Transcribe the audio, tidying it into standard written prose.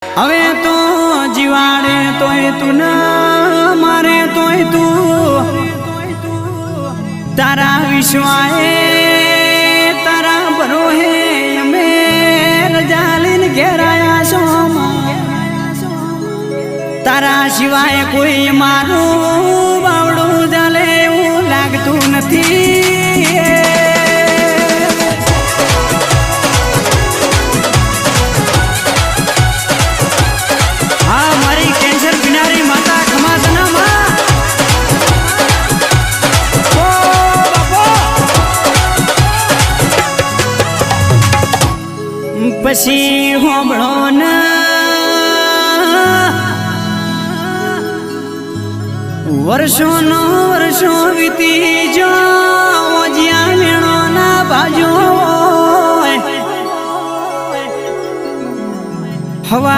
હવે તો જીવાડે તોય તું ના મારે તોય તું તારા વિશ્વાએ તારા ભરોહે અમે રજા લઈને ઘેરાયા છો તારા સિવાય કોઈ મારું બાવડું ચાલે એવું લાગતું નથી પછી હોંભળો વર્ષોનો વર્ષો વીતી જો જ્યાં મેણો ના બાજો હવા